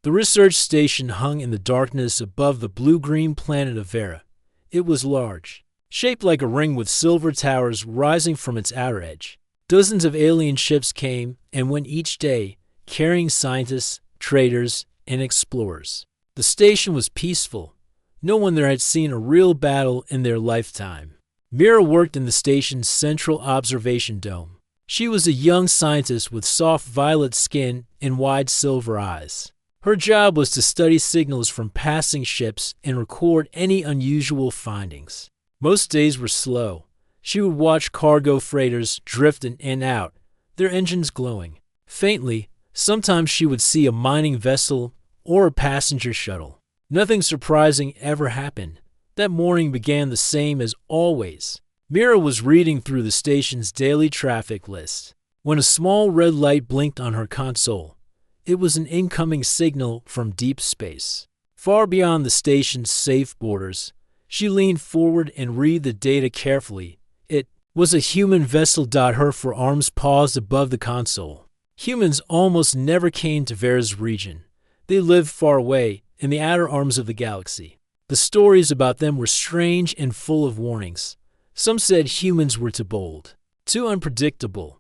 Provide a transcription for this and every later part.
The research station hung in the darkness above the blue-green planet of Vera. It was large, shaped like a ring with silver towers rising from its outer edge. Dozens of alien ships came and went each day, carrying scientists, traders, and explorers. The station was peaceful. No one there had seen a real battle in their lifetime. Mira worked in the station's central observation dome. She was a young scientist with soft violet skin and wide silver eyes. Her job was to study signals from passing ships and record any unusual findings. Most days were slow. She would watch cargo freighters drift in and out, their engines glowing. Faintly, sometimes she would see a mining vessel or a passenger shuttle. Nothing surprising ever happened. That morning began the same as always. Mira was reading through the station's daily traffic list when a small red light blinked on her console. It was an incoming signal from deep space. Far beyond the station's safe borders, she leaned forward and read the data carefully. It was a human vessel. Her forearms paused above the console. Humans almost never came to Vera's region. They lived far away, in the outer arms of the galaxy. The stories about them were strange and full of warnings. Some said humans were too bold, too unpredictable.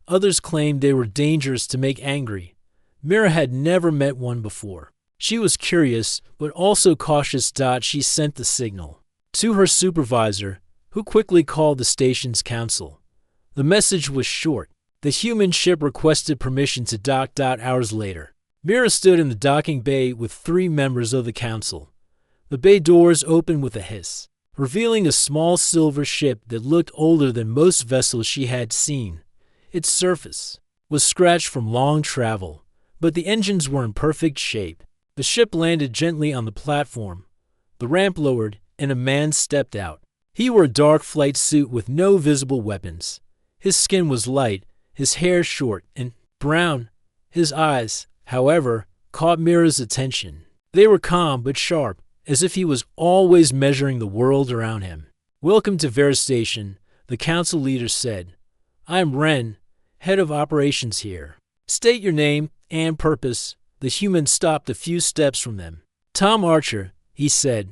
Others claimed they were dangerous to make angry. Mira had never met one before. She was curious, but also cautious. She sent the signal to her supervisor, who quickly called the station's council. The message was short. The human ship requested permission to dock. Hours later, Mira stood in the docking bay with 3 members of the council. The bay doors opened with a hiss, revealing a small silver ship that looked older than most vessels she had seen. Its surface was scratched from long travel, but the engines were in perfect shape. The ship landed gently on the platform. The ramp lowered, and a man stepped out. He wore a dark flight suit with no visible weapons. His skin was light, his hair short and brown. His eyes, however, caught Mira's attention. They were calm but sharp, as if he was always measuring the world around him. "Welcome to Vera Station," the council leader said. "I am Ren, head of operations here. State your name and purpose." The human stopped a few steps from them. "Tom Archer," he said.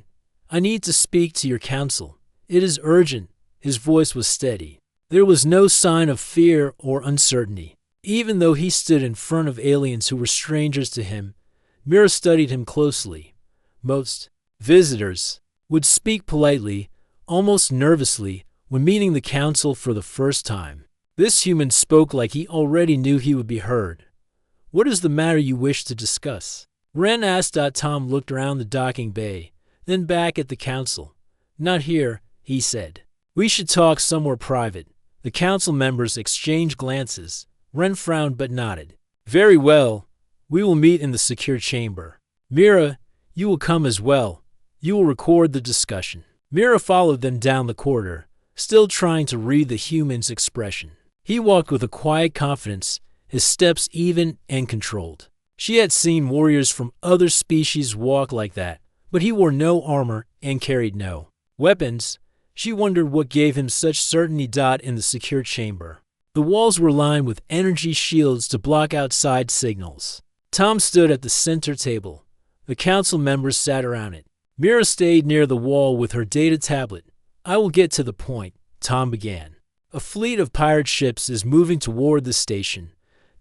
"I need to speak to your council. It is urgent." His voice was steady. There was no sign of fear or uncertainty. Even though he stood in front of aliens who were strangers to him, Mira studied him closely. Most visitors would speak politely, almost nervously, when meeting the council for the first time. This human spoke like he already knew he would be heard. "What is the matter you wish to discuss?" Ren asked. Tom looked around the docking bay, then back at the council. "Not here," he said. "We should talk somewhere private." The council members exchanged glances. Ren frowned but nodded. "Very well. We will meet in the secure chamber. Mira, you will come as well. You will record the discussion." Mira followed them down the corridor, still trying to read the human's expression. He walked with a quiet confidence, his steps even and controlled. She had seen warriors from other species walk like that, but he wore no armor and carried no weapons. She wondered what gave him such certainty. In the secure chamber, the walls were lined with energy shields to block outside signals. Tom stood at the center table. The council members sat around it. Mira stayed near the wall with her data tablet. "I will get to the point," Tom began. "A fleet of pirate ships is moving toward the station.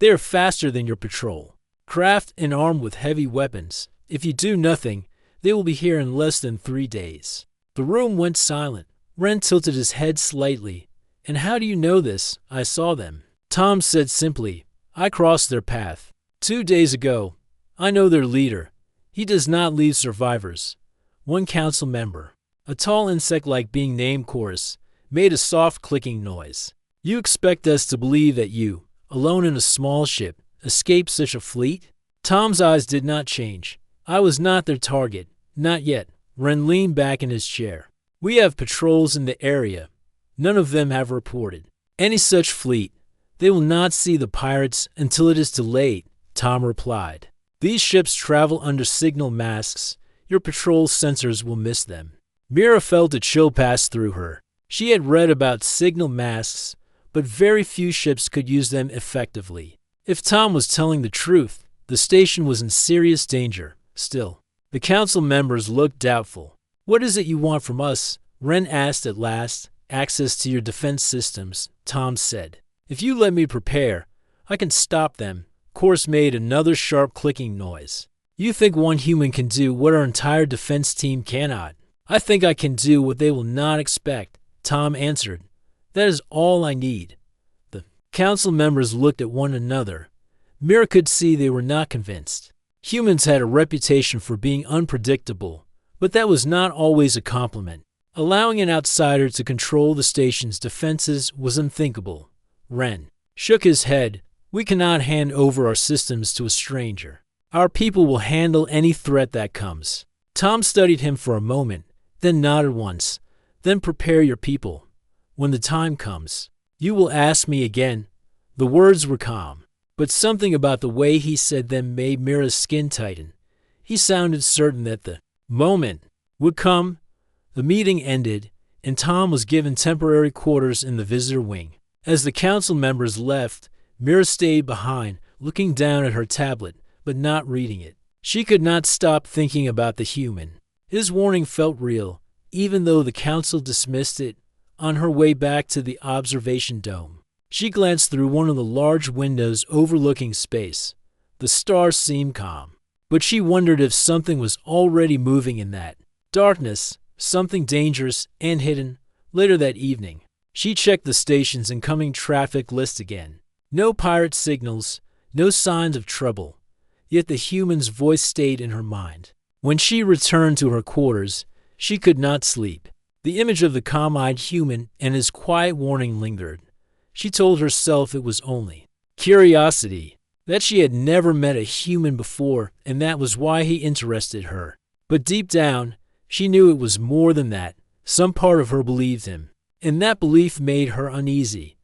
They are faster than your patrol, craft and armed with heavy weapons. If you do nothing, they will be here in less than 3 days." The room went silent. Ren tilted his head slightly. "And how do you know this? I saw them." Tom said simply, "I crossed their path 2 days ago. I know their leader. He does not leave survivors." One council member, a tall insect-like being named Chorus, made a soft clicking noise. "You expect us to believe that you, alone in a small ship, escaped such a fleet?" Tom's eyes did not change. "I was not their target. Not yet." Ren leaned back in his chair. "We have patrols in the area. None of them have reported any such fleet. They will not see the pirates until it is too late," Tom replied. "These ships travel under signal masks. Your patrol sensors will miss them." Mira felt a chill pass through her. She had read about signal masks, but very few ships could use them effectively. If Tom was telling the truth, The station was in serious danger, still. The council members looked doubtful. "What is it you want from us?" Ren asked at last. "Access to your defense systems," Tom said. "If you let me prepare, I can stop them." Course made another sharp clicking noise. "You think one human can do what our entire defense team cannot?" "I think I can do what they will not expect," Tom answered. "That is all I need." The council members looked at one another. Mira could see they were not convinced. Humans had a reputation for being unpredictable, but that was not always a compliment. Allowing an outsider to control the station's defenses was unthinkable. Ren shook his head. "We cannot hand over our systems to a stranger. Our people will handle any threat that comes." Tom studied him for a moment, then nodded once. "Then prepare your people. When the time comes, you will ask me again." The words were calm, but something about the way he said them made Mira's skin tighten. He sounded certain that the moment would come. The meeting ended, and Tom was given temporary quarters in the visitor wing. As the council members left, Mira stayed behind, looking down at her tablet, but not reading it. She could not stop thinking about the human. His warning felt real, even though the council dismissed it. On her way back to the observation dome, she glanced through one of the large windows overlooking space. The stars seemed calm, but she wondered if something was already moving in that darkness, something dangerous and hidden. Later that evening, she checked the station's incoming traffic list again. No pirate signals, no signs of trouble. Yet the human's voice stayed in her mind. When she returned to her quarters, she could not sleep. The image of the calm-eyed human and his quiet warning lingered. She told herself it was only curiosity, that she had never met a human before, and that was why he interested her. But deep down, she knew it was more than that. Some part of her believed him, and that belief made her uneasy.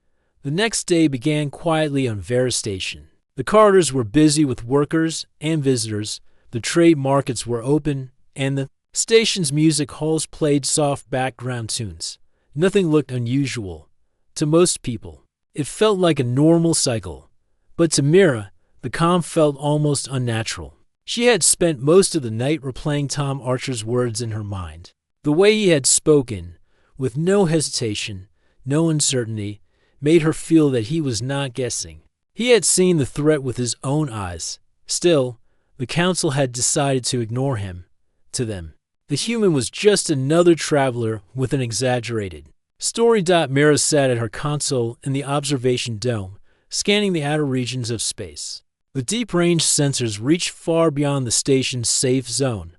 The next day began quietly on Vera Station. The corridors were busy with workers and visitors, the trade markets were open, and the station's music halls played soft background tunes. Nothing looked unusual. To most people, it felt like a normal cycle. But to Mira, the calm felt almost unnatural. She had spent most of the night replaying Tom Archer's words in her mind. The way he had spoken, with no hesitation, no uncertainty, made her feel that he was not guessing. He had seen the threat with his own eyes. Still, the council had decided to ignore him. To them, the human was just another traveler with an exaggerated story. Mira sat at her console in the observation dome, scanning the outer regions of space. The deep-range sensors reached far beyond the station's safe zone.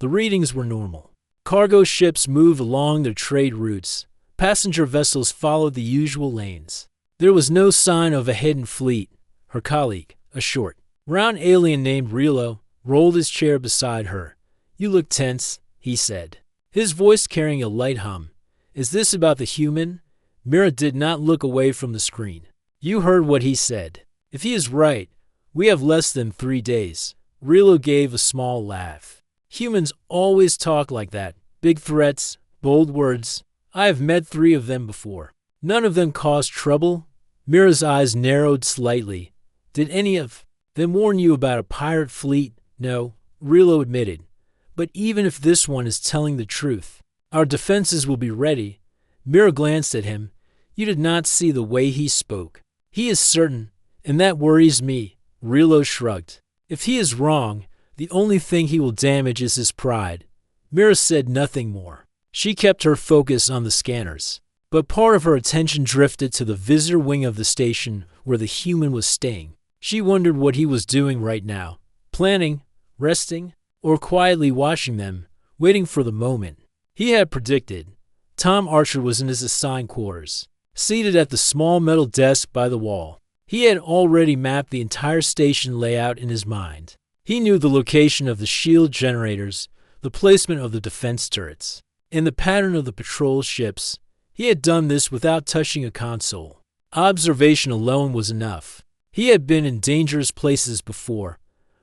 The readings were normal. Cargo ships moved along their trade routes. Passenger vessels followed the usual lanes. There was no sign of a hidden fleet. Her colleague, a short, round alien named Rilo, rolled his chair beside her. "You look tense," he said, his voice carrying a light hum. "Is this about the human?" Mira did not look away from the screen. "You heard what he said. If he is right, we have less than 3 days." Rilo gave a small laugh. "Humans always talk like that. Big threats, bold words. I have met 3 of them before. None of them caused trouble." Mira's eyes narrowed slightly. "Did any of them warn you about a pirate fleet?" "No," Rilo admitted. "But even if this one is telling the truth, our defenses will be ready." Mira glanced at him. "You did not see the way he spoke. He is certain, and that worries me." Rilo shrugged. "If he is wrong, the only thing he will damage is his pride." Mira said nothing more. She kept her focus on the scanners, but part of her attention drifted to the visitor wing of the station where the human was staying. She wondered what he was doing right now, planning, resting, or quietly watching them, waiting for the moment. He had predicted. Tom Archer was in his assigned quarters, seated at the small metal desk by the wall. He had already mapped the entire station layout in his mind. He knew the location of the shield generators, the placement of the defense turrets, and the pattern of the patrol ships. He had done this without touching a console. Observation alone was enough. He had been in dangerous places before,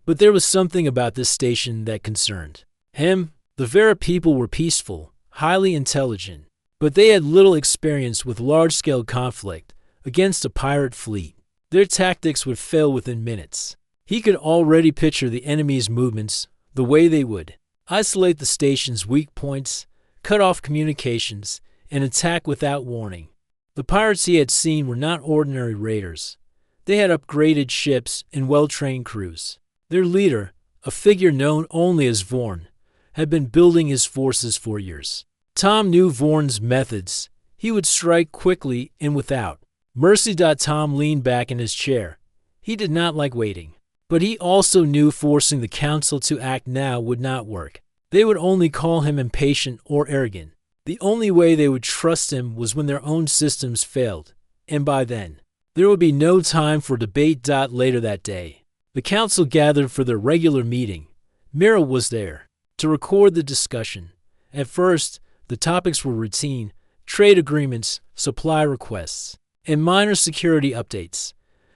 but there was something about this station that concerned him. The Vera people were peaceful, highly intelligent, but they had little experience with large-scale conflict against a pirate fleet. Their tactics would fail within minutes. He could already picture the enemy's movements, the way they would isolate the station's weak points, cut off communications, and attack without warning. The pirates he had seen were not ordinary raiders. They had upgraded ships and well-trained crews. Their leader, a figure known only as Vorn, had been building his forces for years. Tom knew Vorn's methods. He would strike quickly and without mercy. Tom leaned back in his chair. He did not like waiting. But he also knew forcing the council to act now would not work. They would only call him impatient or arrogant. The only way they would trust him was when their own systems failed, and by then, there would be no time for debate. Later that day, the council gathered for their regular meeting. Mira was there to record the discussion. At first, the topics were routine, trade agreements, supply requests, and minor security updates.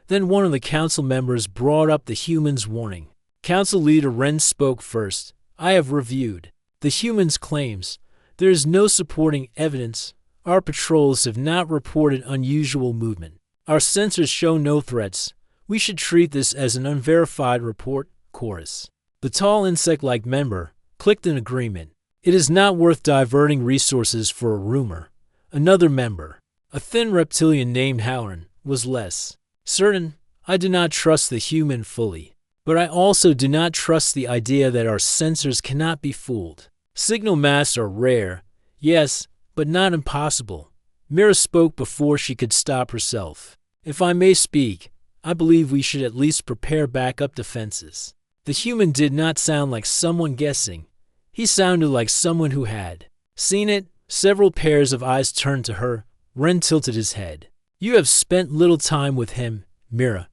Then one of the council members brought up the humans' warning. Council leader Ren spoke first. I have reviewed the humans' claims. There is no supporting evidence. Our patrols have not reported unusual movement. Our sensors show no threats. We should treat this as an unverified report. Chorus. The tall insect-like member clicked in agreement. It is not worth diverting resources for a rumor. Another member, a thin reptilian named Howard, was less certain. I do not trust the human fully, but I also do not trust the idea that our sensors cannot be fooled. Signal masks are rare, yes, but not impossible. Mira spoke before she could stop herself. If I may speak, I believe we should at least prepare backup defenses. The human did not sound like someone guessing. He sounded like someone who had seen it. Several pairs of eyes turned to her. Ren tilted his head. You have spent little time with him, Mira.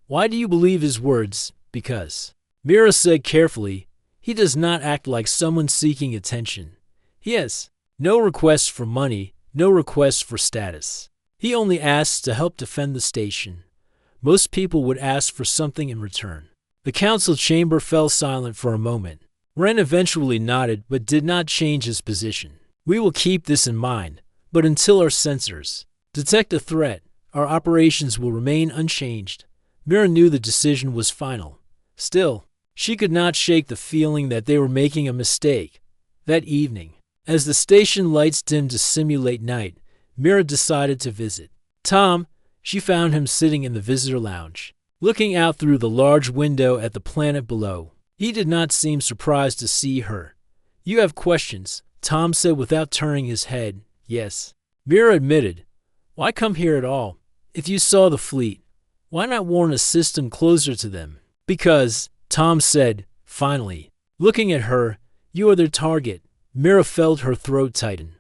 Why do you believe his words? Because, Mira said carefully, he does not act like someone seeking attention. He has no request for money, no request for status. He only asks to help defend the station. Most people would ask for something in return. The council chamber fell silent for a moment. Ren eventually nodded but did not change his position. We will keep this in mind, but until our sensors detect a threat, our operations will remain unchanged. Mira knew the decision was final. Still, she could not shake the feeling that they were making a mistake. That evening, as the station lights dimmed to simulate night, Mira decided to visit Tom. She found him sitting in the visitor lounge, looking out through the large window at the planet below. He did not seem surprised to see her. You have questions, Tom said without turning his head. Yes, Mira admitted. Why come here at all? If you saw the fleet, why not warn a system closer to them? Because, Tom said, finally. Looking at her, you are their target. Mira felt her throat tighten.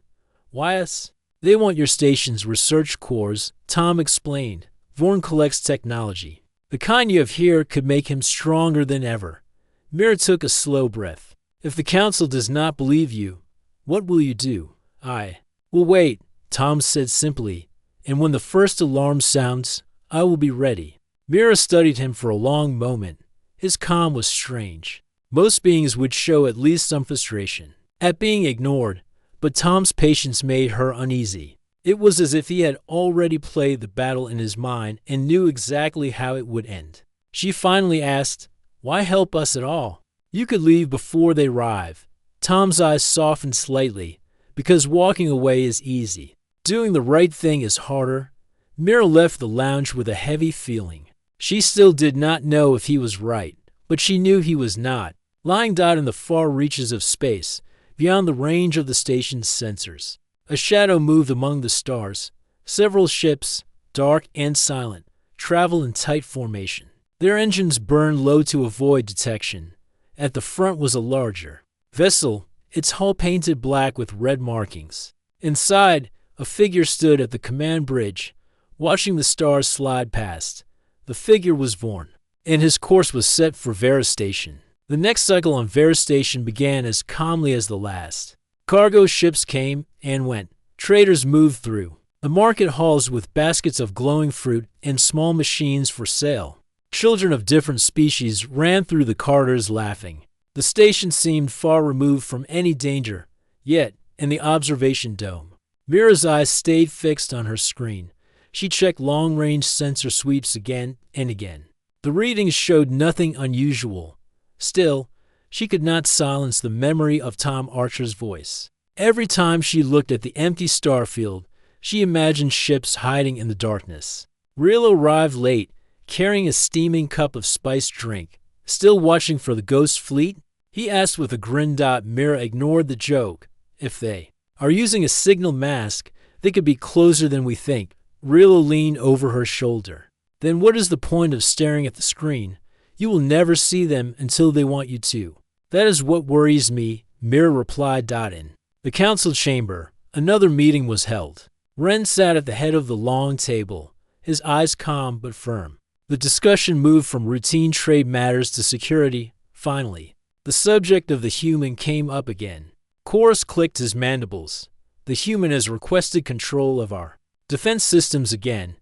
Why us? They want your station's research cores, Tom explained. Vorn collects technology. The kind you have here could make him stronger than ever. Mira took a slow breath. If the council does not believe you, what will you do? I will wait, Tom said simply. And when the first alarm sounds, I will be ready. Mira studied him for a long moment. His calm was strange. Most beings would show at least some frustration at being ignored, but Tom's patience made her uneasy. It was as if he had already played the battle in his mind and knew exactly how it would end. She finally asked, why help us at all? You could leave before they arrive. Tom's eyes softened slightly, because walking away is easy. Doing the right thing is harder. Mira left the lounge with a heavy feeling. She still did not know if he was right, but she knew he was not. Lying down in the far reaches of space, beyond the range of the station's sensors, a shadow moved among the stars. Several ships, dark and silent, traveled in tight formation. Their engines burned low to avoid detection. At the front was a larger vessel, its hull painted black with red markings. Inside, a figure stood at the command bridge, watching the stars slide past. The figure was Vorn, and his course was set for Vera Station. The next cycle on Vera Station began as calmly as the last. Cargo ships came and went. Traders moved through the market halls with baskets of glowing fruit and small machines for sale. Children of different species ran through the corridors laughing. The station seemed far removed from any danger, yet, in the observation dome, Mira's eyes stayed fixed on her screen. She checked long-range sensor sweeps again and again. The readings showed nothing unusual. Still, she could not silence the memory of Tom Archer's voice. Every time she looked at the empty starfield, she imagined ships hiding in the darkness. Real arrived late, carrying a steaming cup of spiced drink. Still watching for the ghost fleet? He asked with a grin. Mira ignored the joke. If they are using a signal mask, they could be closer than we think. Rilla leaned over her shoulder. Then what is the point of staring at the screen? You will never see them until they want you to. That is what worries me, Mira replied. In the council chamber, another meeting was held. Ren sat at the head of the long table, his eyes calm but firm. The discussion moved from routine trade matters to security. Finally, the subject of the human came up again. Chorus clicked his mandibles. The human has requested control of our defense systems again.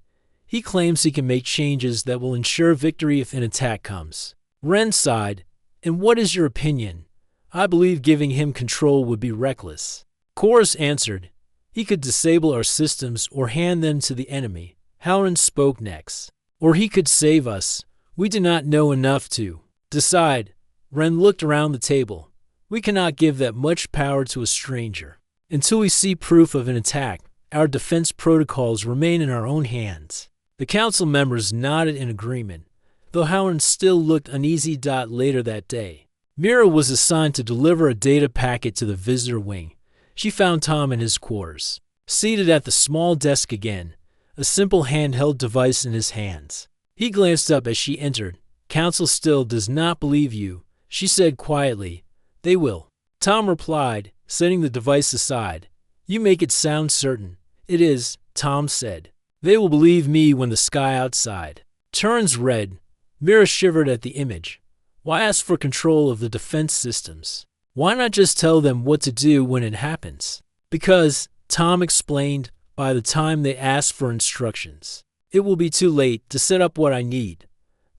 He claims he can make changes that will ensure victory if an attack comes. Ren sighed. And what is your opinion? I believe giving him control would be reckless. Chorus answered. He could disable our systems or hand them to the enemy. Halloran spoke next. Or he could save us. We do not know enough to decide. Ren looked around the table. We cannot give that much power to a stranger. Until we see proof of an attack, our defense protocols remain in our own hands. The council members nodded in agreement, though Halloran still looked uneasy. Later that day, Mira was assigned to deliver a data packet to the visitor wing. She found Tom in his quarters, seated at the small desk again, a simple handheld device in his hands. He glanced up as she entered. Council still does not believe you, she said quietly. They will. Tom replied, setting the device aside. You make it sound certain. It is, Tom said. They will believe me when the sky outside turns red. Mira shivered at the image. Why ask for control of the defense systems? Why not just tell them what to do when it happens? Because, Tom explained, by the time they ask for instructions, it will be too late to set up what I need.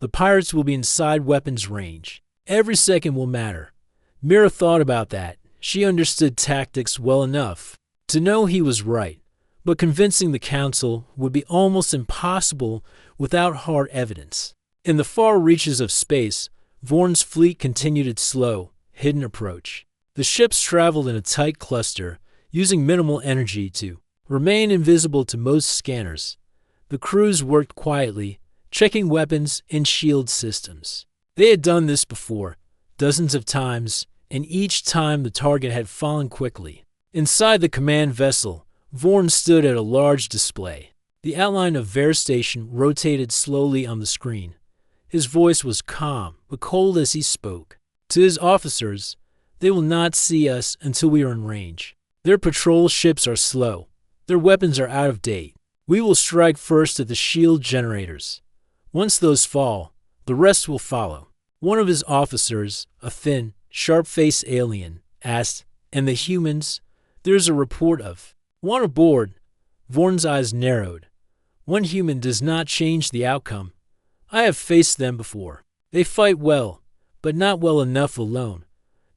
The pirates will be inside weapons range. Every second will matter. Mira thought about that. She understood tactics well enough to know he was right, but convincing the council would be almost impossible without hard evidence. In the far reaches of space, Vorn's fleet continued its slow, hidden approach. The ships traveled in a tight cluster, using minimal energy to remain invisible to most scanners. The crews worked quietly, checking weapons and shield systems. They had done this before, dozens of times, and each time the target had fallen quickly. Inside the command vessel, Vorn stood at a large display. The outline of Ver Station rotated slowly on the screen. His voice was calm, but cold as he spoke. To his officers, they will not see us until we are in range. Their patrol ships are slow. Their weapons are out of date. We will strike first at the shield generators. Once those fall, the rest will follow. One of his officers, a thin, sharp-faced alien, asked, And the humans? There's a report of one aboard. Vorn's eyes narrowed. One human does not change the outcome. I have faced them before. They fight well, but not well enough alone.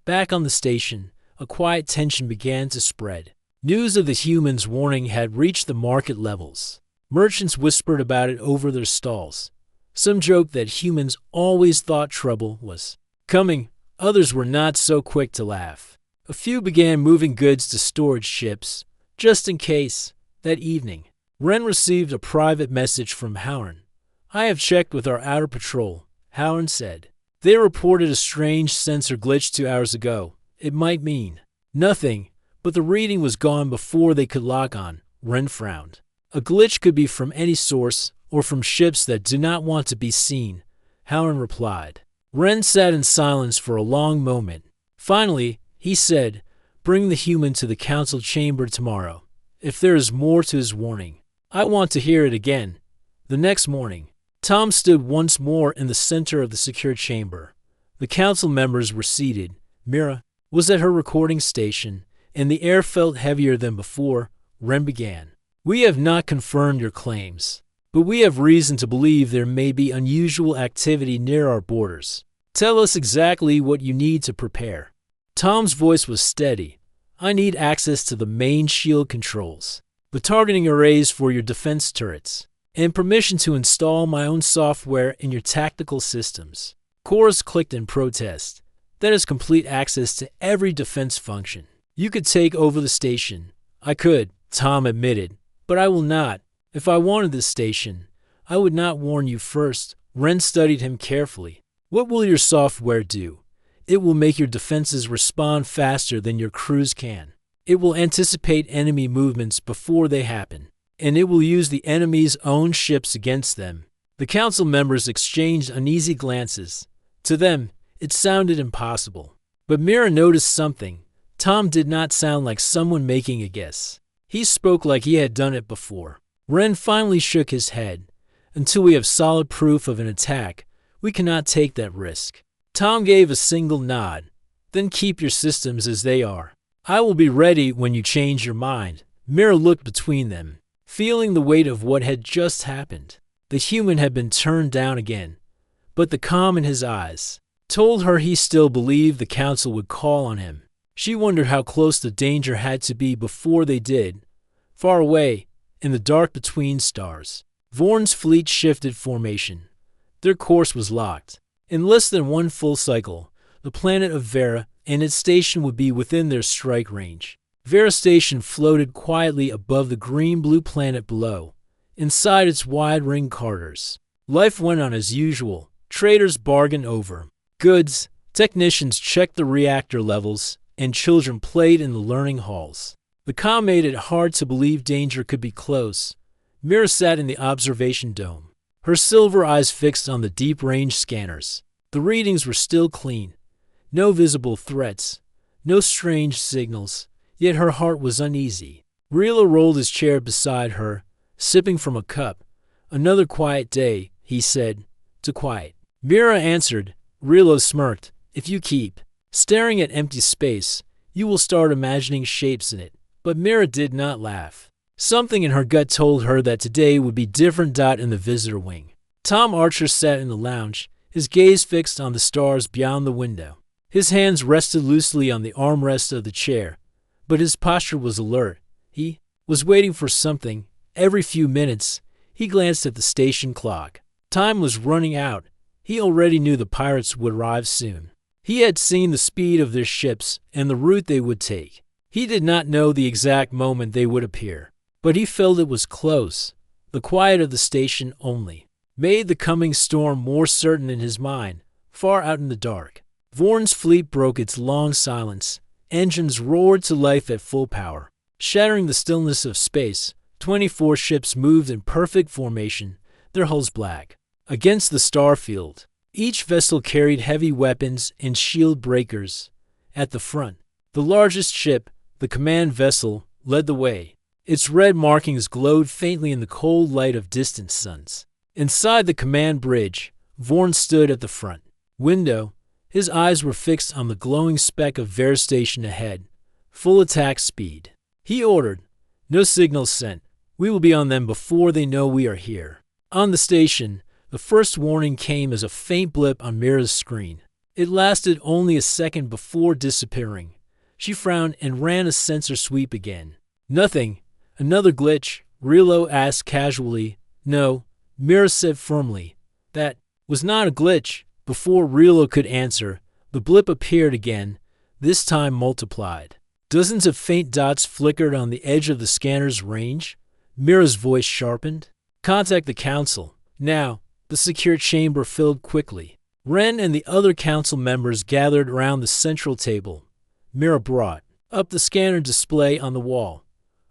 Back on the station, a quiet tension began to spread. News of the humans' warning had reached the market levels. Merchants whispered about it over their stalls. Some joked that humans always thought trouble was coming. Others were not so quick to laugh. A few began moving goods to storage ships, just in case. That evening, Ren received a private message from Halloran. I have checked with our outer patrol, Halloran said. They reported a strange sensor glitch 2 hours ago. It might mean nothing, but the reading was gone before they could lock on. Ren frowned. A glitch could be from any source or from ships that do not want to be seen, Halloran replied. Ren sat in silence for a long moment. Finally, he said, Bring the human to the council chamber tomorrow. If there is more to his warning, I want to hear it again. The next morning, Tom stood once more in the center of the secure chamber. The council members were seated. Mira was at her recording station, and the air felt heavier than before. Ren began. We have not confirmed your claims, but we have reason to believe there may be unusual activity near our borders. Tell us exactly what you need to prepare. Tom's voice was steady. I need access to the main shield controls, the targeting arrays for your defense turrets, and permission to install my own software in your tactical systems. Chorus clicked in protest. That is complete access to every defense function. You could take over the station. I could, Tom admitted, but I will not. If I wanted this station, I would not warn you first. Ren studied him carefully. What will your software do? It will make your defenses respond faster than your crews can. It will anticipate enemy movements before they happen, and it will use the enemy's own ships against them. The council members exchanged uneasy glances. To them, it sounded impossible. But Mira noticed something. Tom did not sound like someone making a guess. He spoke like he had done it before. Ren finally shook his head. Until we have solid proof of an attack, we cannot take that risk. Tom gave a single nod. Then keep your systems as they are. I will be ready when you change your mind. Mira looked between them, feeling the weight of what had just happened. The human had been turned down again, but the calm in his eyes told her he still believed the council would call on him. She wondered how close the danger had to be before they did. Far away, in the dark between stars, Vorn's fleet shifted formation. Their course was locked. In less than one full cycle, the planet of Vera and its station would be within their strike range. Vera Station floated quietly above the green-blue planet below. Inside its wide ring corridors, life went on as usual. Traders bargained over goods, technicians checked the reactor levels, and children played in the learning halls. The calm made it hard to believe danger could be close. Mira sat in the observation dome, her silver eyes fixed on the deep-range scanners. The readings were still clean. No visible threats, no strange signals, yet her heart was uneasy. Rilo rolled his chair beside her, sipping from a cup. Another quiet day, he said, to quiet. Mira answered. Rilo smirked. If you keep staring at empty space, you will start imagining shapes in it. But Mira did not laugh. Something in her gut told her that today would be different. In the visitor wing, Tom Archer sat in the lounge, his gaze fixed on the stars beyond the window. His hands rested loosely on the armrest of the chair, but his posture was alert. He was waiting for something. Every few minutes, he glanced at the station clock. Time was running out. He already knew the pirates would arrive soon. He had seen the speed of their ships and the route they would take. He did not know the exact moment they would appear, but he felt it was close. The quiet of the station only made the coming storm more certain in his mind. Far out in the dark, Vorn's fleet broke its long silence. Engines roared to life at full power, shattering the stillness of space. 24 ships moved in perfect formation, their hulls black against the star field. Each vessel carried heavy weapons and shield breakers. At the front, the largest ship, the command vessel, led the way. Its red markings glowed faintly in the cold light of distant suns. Inside the command bridge, Vorn stood at the front window. His eyes were fixed on the glowing speck of Vera Station ahead. Full attack speed. He ordered. No signals sent. We will be on them before they know we are here. On the station, the first warning came as a faint blip on Mira's screen. It lasted only a second before disappearing. She frowned and ran a sensor sweep again. Nothing. Another glitch? Rilo asked casually. No, Mira said firmly. That was not a glitch. Before Rilo could answer, the blip appeared again, this time multiplied. Dozens of faint dots flickered on the edge of the scanner's range. Mira's voice sharpened. Contact the council. Now. The secure chamber filled quickly. Ren and the other council members gathered around the central table. Mira brought up the scanner display on the wall.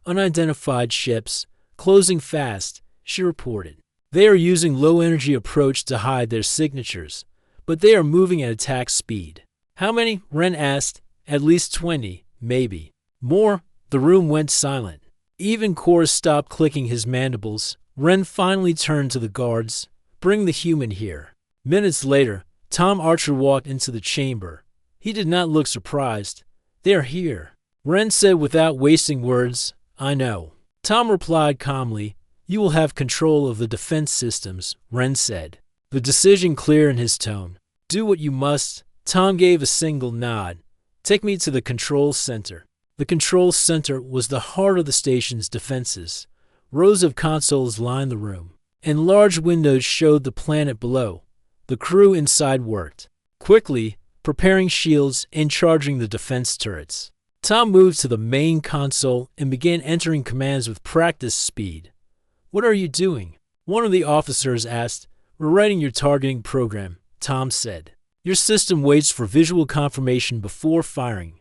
Unidentified ships, closing fast, she reported. They are using low-energy approach to hide their signatures, but they are moving at attack speed. How many? Ren asked. At least 20, maybe. More? The room went silent. Even Chorus stopped clicking his mandibles. Ren finally turned to the guards. Bring the human here. Minutes later, Tom Archer walked into the chamber. He did not look surprised. They are here. Ren said without wasting words. I know. Tom replied calmly. You will have control of the defense systems, Ren said, the decision clear in his tone. Do what you must. Tom gave a single nod. Take me to the control center. The control center was the heart of the station's defenses. Rows of consoles lined the room. and large windows showed the planet below. The crew inside worked quickly, preparing shields and charging the defense turrets. Tom moved to the main console and began entering commands with practice speed. "What are you doing?" one of the officers asked. "We're writing your targeting program," Tom said. "Your system waits for visual confirmation before firing.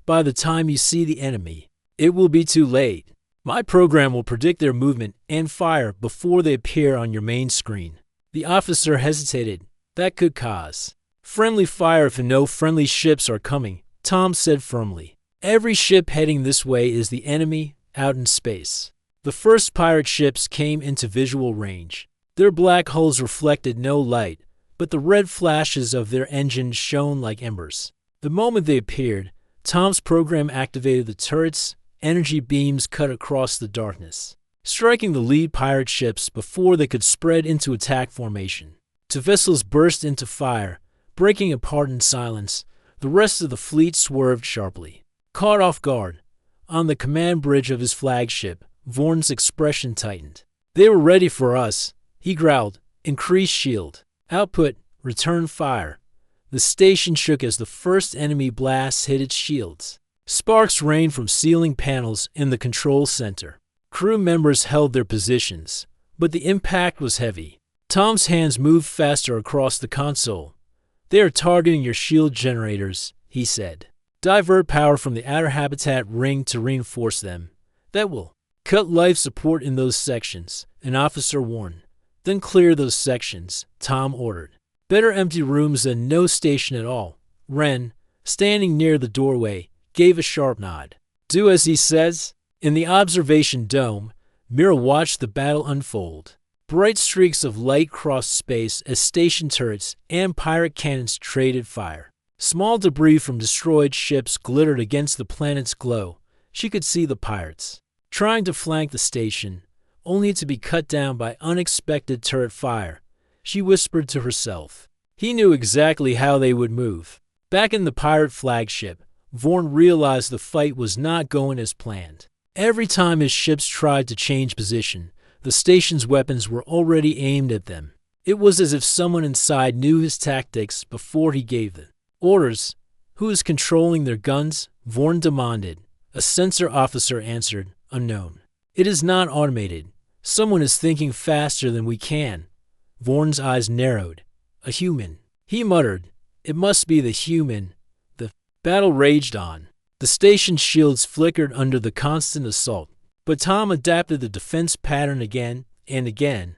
By the time you see the enemy, it will be too late. My program will predict their movement and fire before they appear on your main screen." The officer hesitated. "That could cause friendly fire if no friendly ships are coming," Tom said firmly. "Every ship heading this way is the enemy out in space." The first pirate ships came into visual range. Their black hulls reflected no light, but the red flashes of their engines shone like embers. The moment they appeared, Tom's program activated the turrets. Energy beams cut across the darkness, striking the lead pirate ships before they could spread into attack formation. Two vessels burst into fire, breaking apart in silence. The rest of the fleet swerved sharply. Caught off guard, on the command bridge of his flagship, Vorn's expression tightened. "They were ready for us," he growled. "Increase shield output, return fire." The station shook as the first enemy blast hit its shields. Sparks rained from ceiling panels in the control center. Crew members held their positions, but the impact was heavy. Tom's hands moved faster across the console. "They are targeting your shield generators," he said. "Divert power from the outer habitat ring to reinforce them. That will cut life support in those sections," an officer warned. "Then clear those sections," Tom ordered. "Better empty rooms than no station at all." Ren, standing near the doorway, gave a sharp nod. "Do as he says." In the observation dome, Mira watched the battle unfold. Bright streaks of light crossed space as station turrets and pirate cannons traded fire. Small debris from destroyed ships glittered against the planet's glow. She could see the pirates trying to flank the station, only to be cut down by unexpected turret fire. She whispered to herself. He knew exactly how they would move. Back in the pirate flagship, Vorn realized the fight was not going as planned. Every time his ships tried to change position, the station's weapons were already aimed at them. It was as if someone inside knew his tactics before he gave them orders. "Who is controlling their guns?" Vorn demanded. A sensor officer answered, "Unknown." "It is not automated. Someone is thinking faster than we can." Vorn's eyes narrowed. "A human." He muttered, "It must be the human." The battle raged on. The station's shields flickered under the constant assault, but Tom adapted the defense pattern again and again.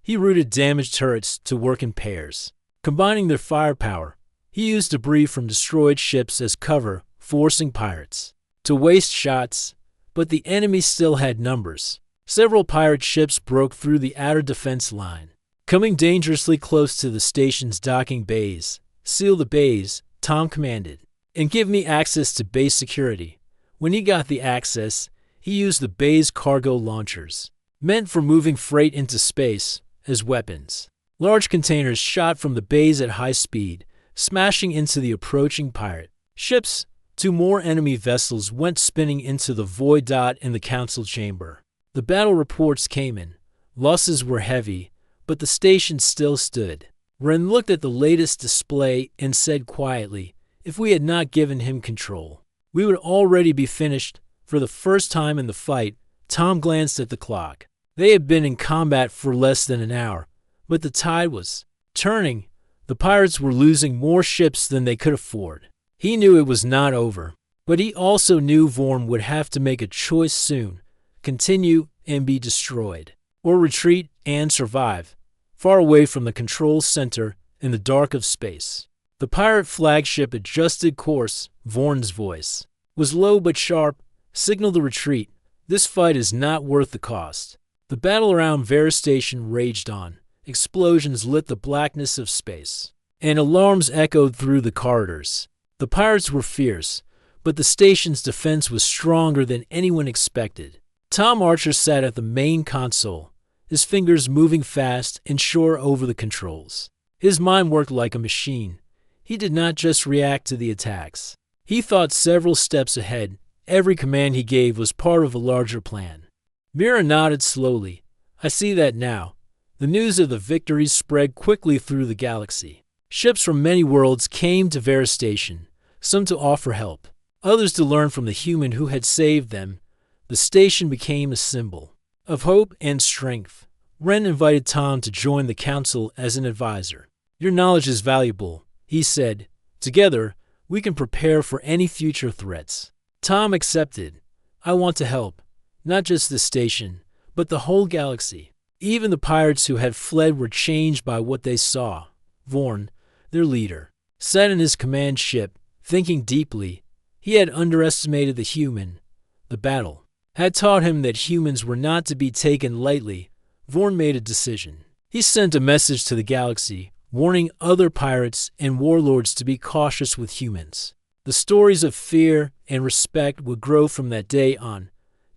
He routed damaged turrets to work in pairs. Combining their firepower, he used debris from destroyed ships as cover, forcing pirates to waste shots, but the enemy still had numbers. Several pirate ships broke through the outer defense line, coming dangerously close to the station's docking bays. "Seal the bays," Tom commanded, "and give me access to base security." When he got the access, he used the bay's cargo launchers, meant for moving freight into space, as weapons. Large containers shot from the bays at high speed, smashing into the approaching pirate ships. Two more enemy vessels went spinning into the void dot in the council chamber. The battle reports came in. Losses were heavy, but the station still stood. Ren looked at the latest display and said quietly, "If we had not given him control, we would already be finished." For the first time in the fight, Tom glanced at the clock. They had been in combat for less than an hour, but the tide was turning. The pirates were losing more ships than they could afford. He knew it was not over, but he also knew Vorn would have to make a choice soon: continue and be destroyed, or retreat and survive, far away from the control center in the dark of space. The pirate flagship adjusted course. Vorn's voice was low but sharp. "Signal the retreat. This fight is not worth the cost." The battle around Vera Station raged on. Explosions lit the blackness of space, and alarms echoed through the corridors. The pirates were fierce, but the station's defense was stronger than anyone expected. Tom Archer sat at the main console, his fingers moving fast and sure over the controls. His mind worked like a machine. He did not just react to the attacks. He thought several steps ahead. Every command he gave was part of a larger plan. Mira nodded slowly. "I see that now. The news of the victories spread quickly through the galaxy. Ships from many worlds came to Vera Station, some to offer help, others to learn from the human who had saved them. The station became a symbol of hope and strength. Ren invited Tom to join the council as an advisor. "Your knowledge is valuable," he said. "Together, we can prepare for any future threats." Tom accepted. "I want to help, not just the station, but the whole galaxy." Even the pirates who had fled were changed by what they saw. Vorn, their leader, sat in his command ship, thinking deeply. He had underestimated the human. The battle had taught him that humans were not to be taken lightly. Vorn made a decision. He sent a message to the galaxy, warning other pirates and warlords to be cautious with humans. The stories of fear and respect would grow from that day on.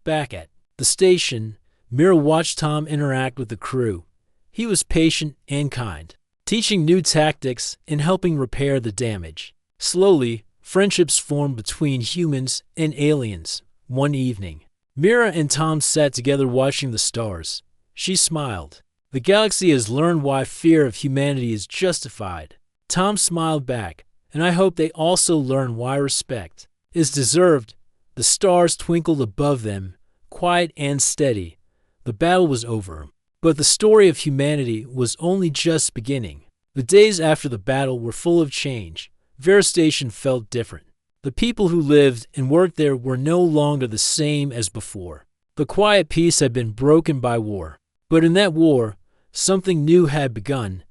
Back at the station, Mira watched Tom interact with the crew. He was patient and kind, teaching new tactics and helping repair the damage. Slowly, friendships formed between humans and aliens. One evening, Mira and Tom sat together watching the stars. She smiled. "The galaxy has learned why fear of humanity is justified." Tom smiled back. "And I hope they also learn why respect is deserved." The stars twinkled above them, quiet and steady. The battle was over, but the story of humanity was only just beginning. The days after the battle were full of change. Vera Station felt different. The people who lived and worked there were no longer the same as before. The quiet peace had been broken by war. But in that war, something new had begun.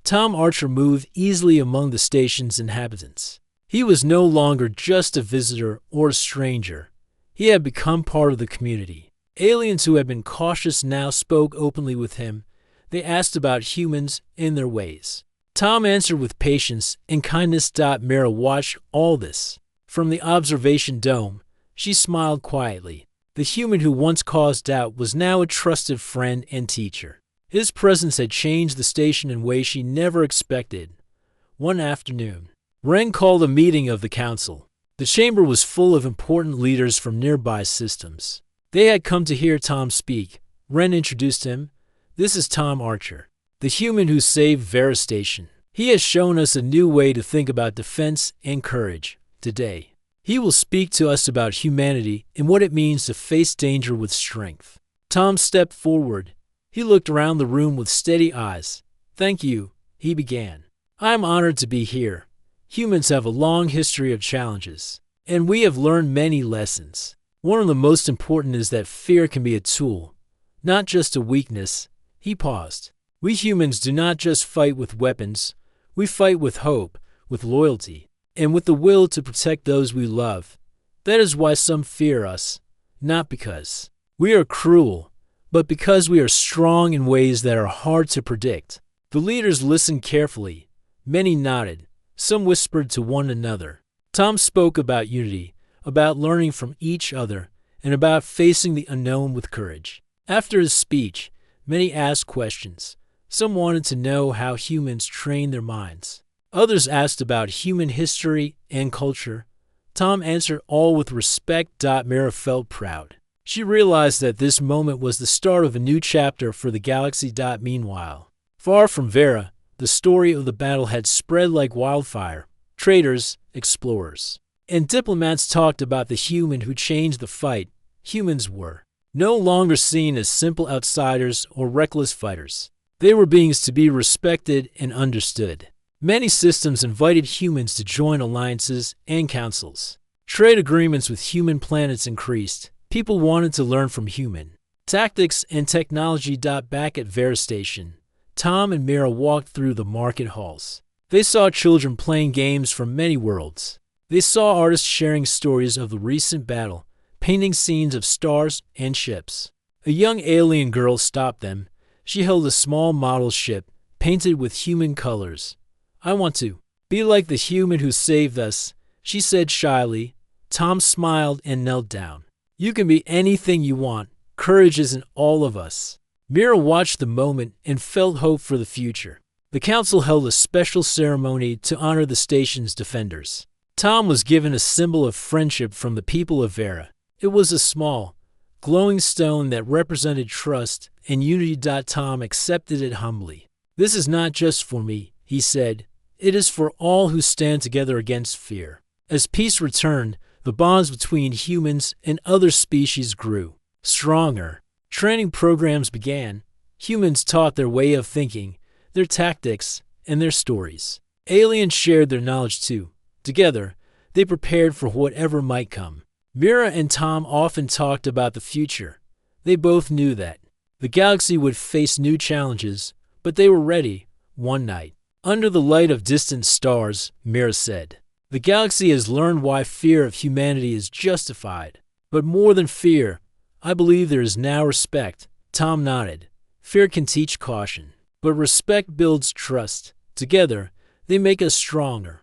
Tom Archer moved easily among the station's inhabitants. He was no longer just a visitor or a stranger. He had become part of the community. Aliens who had been cautious now spoke openly with him. They asked about humans and their ways. Tom answered with patience and kindness. Mira watched all this from the observation dome. She smiled quietly. The human who once caused doubt was now a trusted friend and teacher. His presence had changed the station in ways she never expected. One afternoon, Ren called a meeting of the council. The chamber was full of important leaders from nearby systems. They had come to hear Tom speak. Ren introduced him. "This is Tom Archer, the human who saved Vera Station. He has shown us a new way to think about defense and courage. Today, he will speak to us about humanity and what it means to face danger with strength." Tom stepped forward. He looked around the room with steady eyes. "Thank you," he began. "I am honored to be here. Humans have a long history of challenges, and we have learned many lessons. One of the most important is that fear can be a tool, not just a weakness." He paused. "We humans do not just fight with weapons. We fight with hope, with loyalty, and with the will to protect those we love. That is why some fear us, not because we are cruel, but because we are strong in ways that are hard to predict." The leaders listened carefully. Many nodded. Some whispered to one another. Tom spoke about unity, about learning from each other, and about facing the unknown with courage. After his speech, many asked questions. Some wanted to know how humans train their minds. Others asked about human history and culture. Tom answered all with respect. Mira felt proud. She realized that this moment was the start of a new chapter for the galaxy. Meanwhile, far from Vera, the story of the battle had spread like wildfire. Traders, explorers, and diplomats talked about the human who changed the fight. Humans were no longer seen as simple outsiders or reckless fighters. They were beings to be respected and understood. Many systems invited humans to join alliances and councils. Trade agreements with human planets increased. People wanted to learn from human tactics and technology. Back at Vera Station, Tom and Mira walked through the market halls. They saw children playing games from many worlds. They saw artists sharing stories of the recent battle, painting scenes of stars and ships. A young alien girl stopped them. She held a small model ship, painted with human colors. "I want to be like the human who saved us," she said shyly. Tom smiled and knelt down. "You can be anything you want. Courage is in all of us." Mira watched the moment and felt hope for the future. The council held a special ceremony to honor the station's defenders. Tom was given a symbol of friendship from the people of Vera. It was a small, glowing stone that represented trust and unity. Tom accepted it humbly. "This is not just for me," he said. "It is for all who stand together against fear." As peace returned, the bonds between humans and other species grew stronger. Training programs began. Humans taught their way of thinking, their tactics, and their stories. Aliens shared their knowledge too. Together, they prepared for whatever might come. Mira and Tom often talked about the future. They both knew that the galaxy would face new challenges, but they were ready. One night, under the light of distant stars, Mira said, "The galaxy has learned why fear of humanity is justified. But more than fear, I believe there is now respect." Tom nodded. "Fear can teach caution, but respect builds trust. Together, they make us stronger."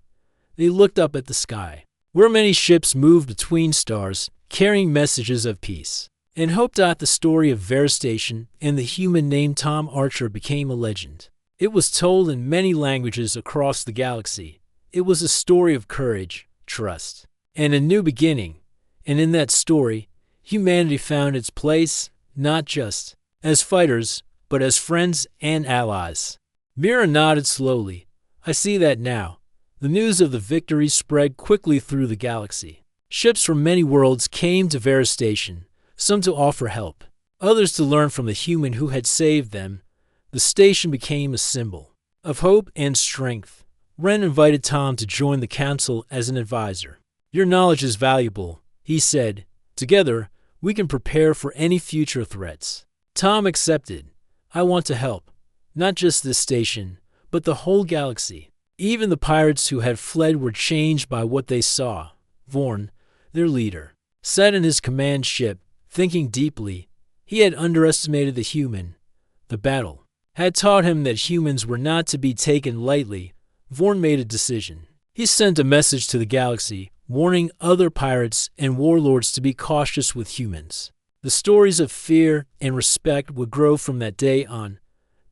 They looked up at the sky, where many ships moved between stars, carrying messages of peace and hope. The story of Veristation and the human named Tom Archer became a legend. It was told in many languages across the galaxy. It was a story of courage, trust, and a new beginning. And in that story, humanity found its place, not just as fighters, but as friends and allies. Mira nodded slowly. "I see that now." The news of the victory spread quickly through the galaxy. Ships from many worlds came to Veristation, some to offer help, others to learn from the human who had saved them. The station became a symbol of hope and strength. Ren invited Tom to join the council as an advisor. "Your knowledge is valuable," he said. "Together, we can prepare for any future threats." Tom accepted. "I want to help, not just this station, but the whole galaxy." Even the pirates who had fled were changed by what they saw. Vorn, their leader, sat in his command ship, thinking deeply. He had underestimated the human. The battle had taught him that humans were not to be taken lightly. Vorn made a decision. He sent a message to the galaxy, warning other pirates and warlords to be cautious with humans. The stories of fear and respect would grow from that day on.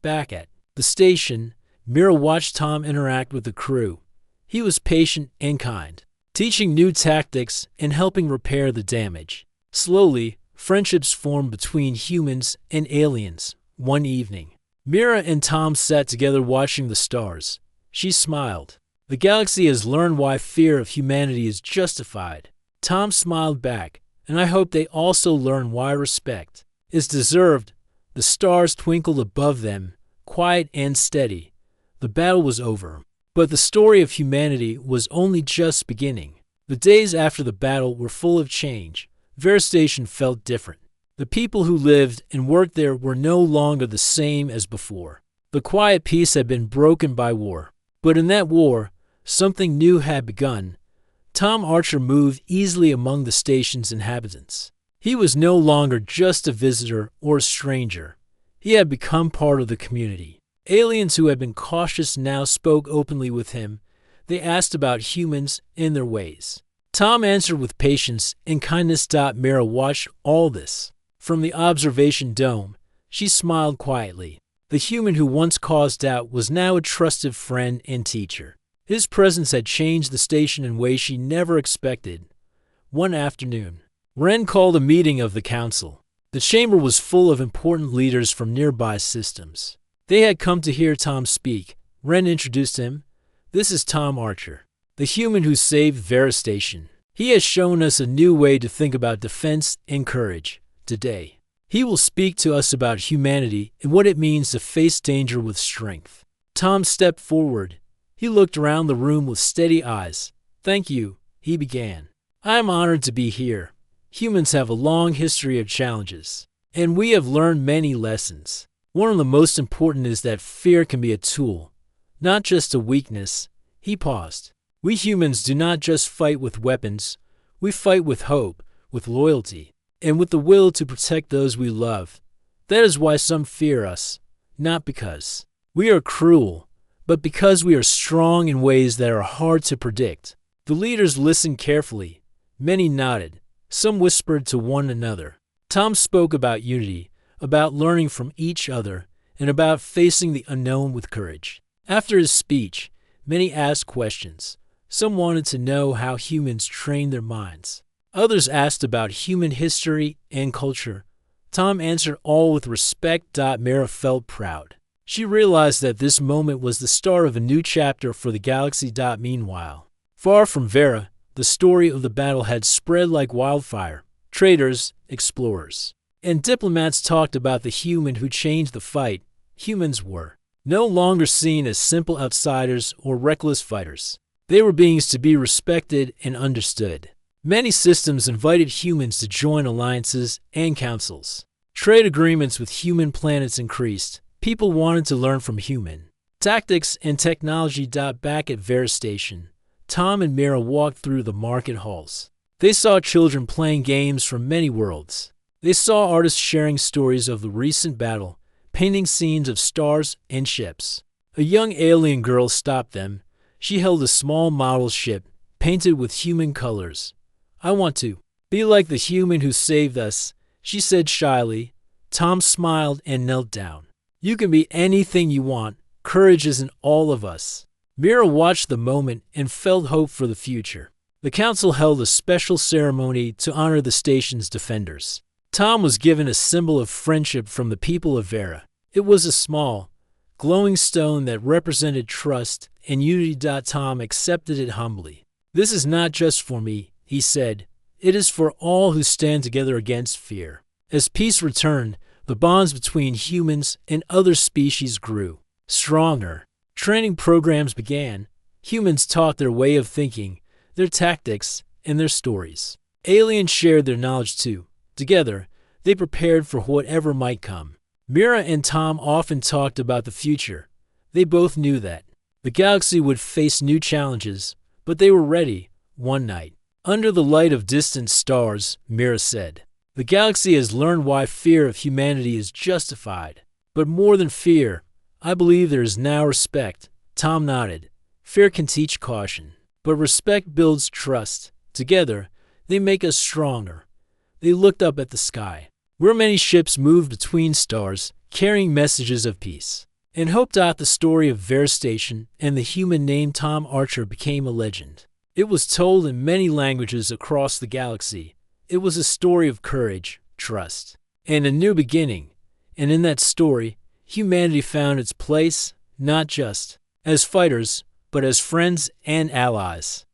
Back at the station, Mira watched Tom interact with the crew. He was patient and kind, teaching new tactics and helping repair the damage. Slowly, friendships formed between humans and aliens. One evening, Mira and Tom sat together watching the stars. She smiled. "The galaxy has learned why fear of humanity is justified." Tom smiled back. "And I hope they also learn why respect is deserved." The stars twinkled above them, quiet and steady. The battle was over, but the story of humanity was only just beginning. The days after the battle were full of change. Veristation felt different. The people who lived and worked there were no longer the same as before. The quiet peace had been broken by war. But in that war, something new had begun. Tom Archer moved easily among the station's inhabitants. He was no longer just a visitor or a stranger. He had become part of the community. Aliens who had been cautious now spoke openly with him. They asked about humans and their ways. Tom answered with patience and kindness. Mira watched all this from the observation dome. She smiled quietly. The human who once caused doubt was now a trusted friend and teacher. His presence had changed the station in ways she never expected. One afternoon, Ren called a meeting of the council. The chamber was full of important leaders from nearby systems. They had come to hear Tom speak. Ren introduced him. "This is Tom Archer, the human who saved Veristation. He has shown us a new way to think about defense and courage. Today, he will speak to us about humanity and what it means to face danger with strength." Tom stepped forward. He looked around the room with steady eyes. "Thank you," he began. "I am honored to be here. Humans have a long history of challenges, and we have learned many lessons. One of the most important is that fear can be a tool, not just a weakness." He paused. "We humans do not just fight with weapons. We fight with hope, with loyalty, and with the will to protect those we love. That is why some fear us, not because we are cruel, but because we are strong in ways that are hard to predict." The leaders listened carefully. Many nodded. Some whispered to one another. Tom spoke about unity, about learning from each other, and about facing the unknown with courage. After his speech, many asked questions. Some wanted to know how humans train their minds. Others asked about human history and culture. Tom answered all with respect. Mira felt proud. She realized that this moment was the start of a new chapter for the galaxy. Meanwhile, far from Vera, the story of the battle had spread like wildfire. Traders, explorers, and diplomats talked about the human who changed the fight. Humans were no longer seen as simple outsiders or reckless fighters. They were beings to be respected and understood. Many systems invited humans to join alliances and councils. Trade agreements with human planets increased. People wanted to learn from human tactics and technology. Back at Vera Station, Tom and Mira walked through the market halls. They saw children playing games from many worlds. They saw artists sharing stories of the recent battle, painting scenes of stars and ships. A young alien girl stopped them. She held a small model ship, painted with human colors. "I want to be like the human who saved us," she said shyly. Tom smiled and knelt down. "You can be anything you want. Courage is in all of us." Mira watched the moment and felt hope for the future. The council held a special ceremony to honor the station's defenders. Tom was given a symbol of friendship from the people of Vera. It was a small, glowing stone that represented trust and unity. Tom accepted it humbly. "This is not just for me," he said. "It is for all who stand together against fear." As peace returned, the bonds between humans and other species grew stronger. Training programs began. Humans taught their way of thinking, their tactics, and their stories. Aliens shared their knowledge too. Together, they prepared for whatever might come. Mira and Tom often talked about the future. They both knew that the galaxy would face new challenges, but they were ready. One night, under the light of distant stars, Mira said, "The galaxy has learned why fear of humanity is justified. But more than fear, I believe there is now respect." Tom nodded. "Fear can teach caution, but respect builds trust. Together, they make us stronger." They looked up at the sky, where many ships moved between stars, carrying messages of peace and hope. The story of Vera Station and the human named Tom Archer became a legend. It was told in many languages across the galaxy. It was a story of courage, trust, and a new beginning. And in that story, humanity found its place, not just as fighters, but as friends and allies.